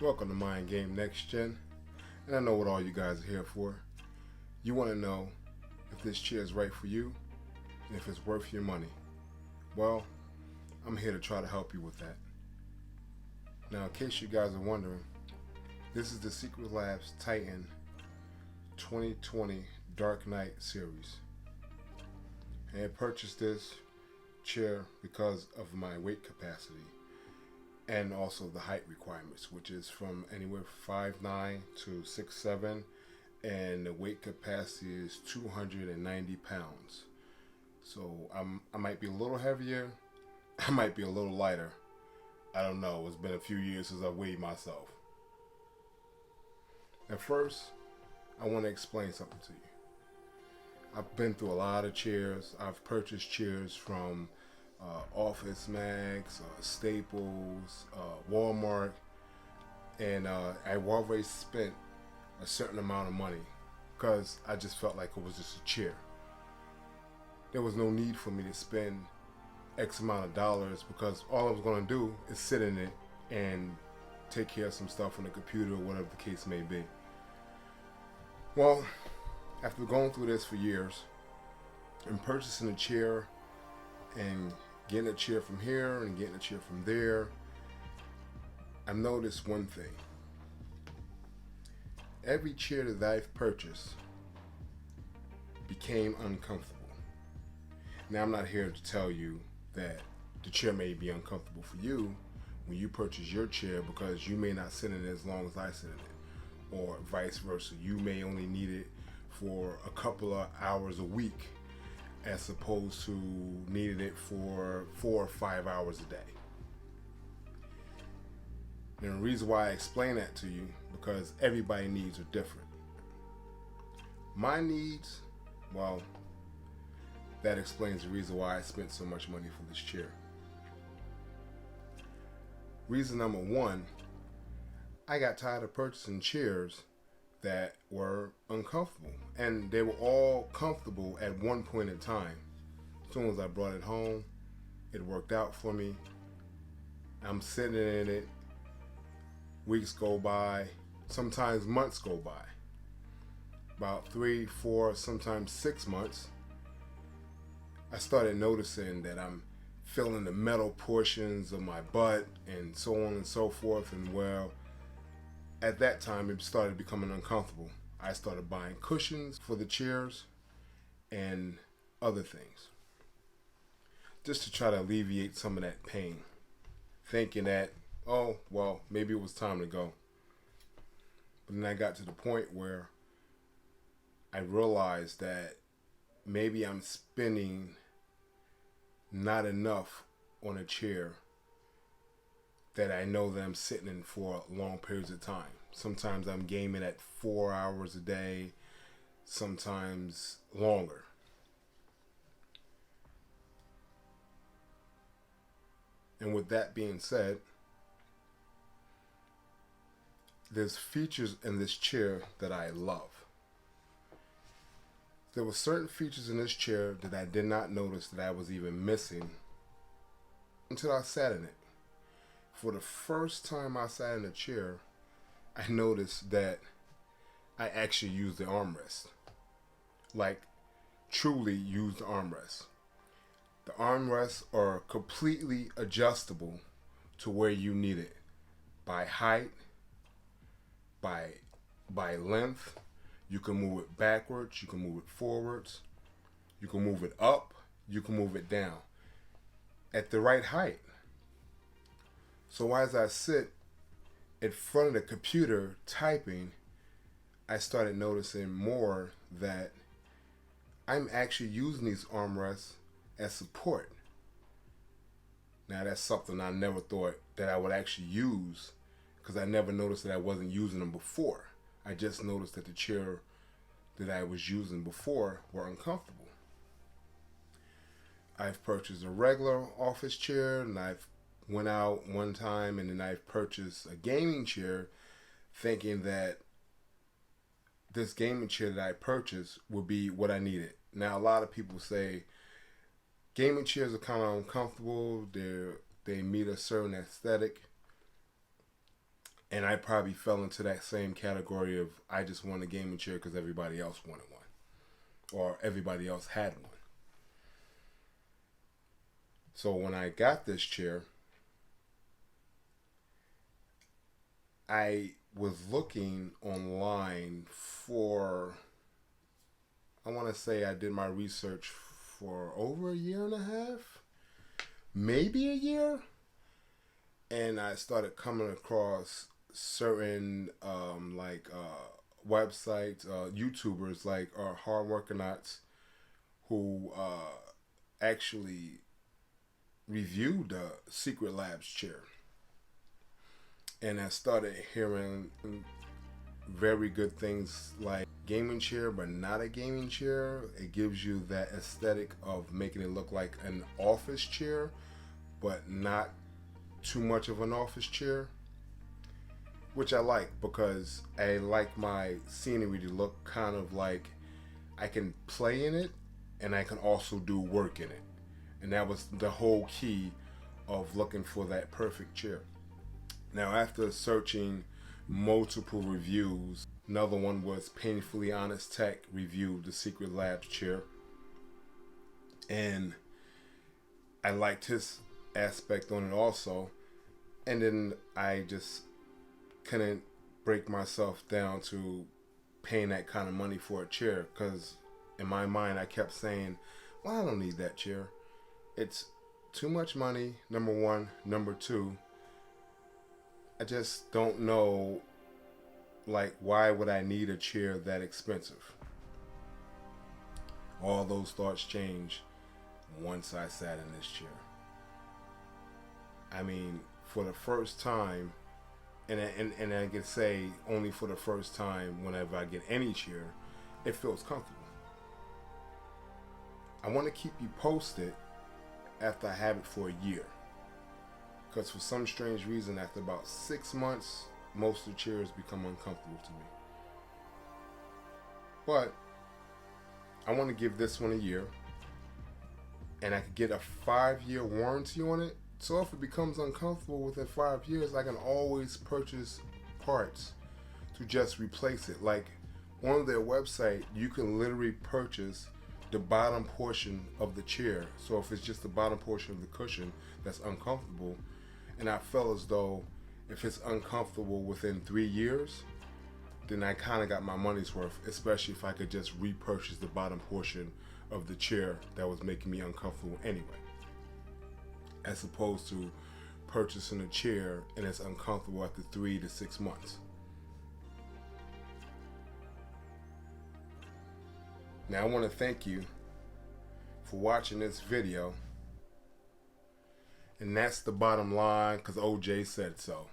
Welcome to my game NEX-GEN, and I know what all you guys are here for. You want to know if this chair is right for you and if it's worth your money. Well, I'm here to try to help you with that. Now, in case you guys are wondering, this is the Secretlab Titan 2020 Dark Knight series. And I purchased this chair because of my weight capacity and also the height requirements, which is from anywhere from 5'9" to 6'7", and the weight capacity is 290 pounds. So I might be a little heavier, I might be a little lighter. I don't know, it's been a few years since I've weighed myself. At first, I want to explain something to you. I've been through a lot of chairs. I've purchased chairs from Office Max, Staples, Walmart, and I've always spent a certain amount of money because I just felt like it was just a chair. There was no need for me to spend X amount of dollars because all I was going to do is sit in it and take care of some stuff on the computer or whatever the case may be. Well, after going through this for years and purchasing a chair and getting a chair from here and getting a chair from there, I've noticed one thing. Every chair that I've purchased became uncomfortable. Now, I'm not here to tell you that the chair may be uncomfortable for you when you purchase your chair because you may not sit in it as long as I sit in it, or vice versa. You may only need it for a couple of hours a week as opposed to needing it for 4 or 5 hours a day. And the reason why I explain that to you, because everybody's needs are different. My needs, well, that explains the reason why I spent so much money for this chair. Reason number one, I got tired of purchasing chairs that were uncomfortable, and they were all comfortable at one point in time. As soon as I brought it home, it worked out for me. I'm sitting in it, weeks go by, sometimes months go by. About 3, 4, sometimes 6 months, I started noticing that I'm feeling the metal portions of my butt and so on and so forth, and well, at that time, it started becoming uncomfortable. I started buying cushions for the chairs and other things, just to try to alleviate some of that pain, thinking that, oh, well, maybe it was time to go. But then I got to the point where I realized that maybe I'm spending not enough on a chair that I know that I'm sitting in for long periods of time. Sometimes I'm gaming at 4 hours a day, sometimes longer. And with that being said, there's features in this chair that I love. There were certain features in this chair that I did not notice that I was even missing until I sat in it. For the first time I sat in a chair, I noticed that I actually used the armrest. Like, truly used the armrest. The armrests are completely adjustable to where you need it. By height, by length. You can move it backwards, you can move it forwards, you can move it up, you can move it down. At the right height. So as I sit in front of the computer typing, I started noticing more that I'm actually using these armrests as support. Now that's something I never thought that I would actually use, because I never noticed that I wasn't using them before. I just noticed that the chair that I was using before were uncomfortable. I've purchased a regular office chair, and I've went out one time and then I purchased a gaming chair thinking that this gaming chair that I purchased would be what I needed. Now, a lot of people say gaming chairs are kind of uncomfortable. They meet a certain aesthetic. And I probably fell into that same category of I just want a gaming chair because everybody else wanted one. Or everybody else had one. So when I got this chair, I was looking online for, I want to say I did my research for over a year and a half, maybe a year. And I started coming across certain websites, YouTubers like Hard Workernauts who actually reviewed the Secretlab's chair. And I started hearing very good things like gaming chair, but not a gaming chair. It gives you that aesthetic of making it look like an office chair, but not too much of an office chair, which I like because I like my scenery to look kind of like I can play in it and I can also do work in it. And that was the whole key of looking for that perfect chair. Now, after searching multiple reviews, another one was Painfully Honest Tech reviewed the Secretlab chair, and I liked his aspect on it also. And then I just couldn't break myself down to paying that kind of money for a chair, because in my mind I kept saying, well, I don't need that chair. It's too much money, number one. Number two, I just don't know, like, why would I need a chair that expensive? All those thoughts changed once I sat in this chair. I mean, for the first time, and I can say only for the first time whenever I get any chair, it feels comfortable. I want to keep you posted after I have it for a year. Because for some strange reason, after about 6 months, most of the chairs become uncomfortable to me. But I want to give this one a year. And I could get a 5-year warranty on it. So if it becomes uncomfortable within 5 years, I can always purchase parts to just replace it. Like on their website, you can literally purchase the bottom portion of the chair. So if it's just the bottom portion of the cushion that's uncomfortable, and I felt as though if it's uncomfortable within 3 years, then I kind of got my money's worth, especially if I could just repurchase the bottom portion of the chair that was making me uncomfortable anyway, as opposed to purchasing a chair and it's uncomfortable after 3 to 6 months. Now I want to thank you for watching this video, and that's the bottom line because OJ said so.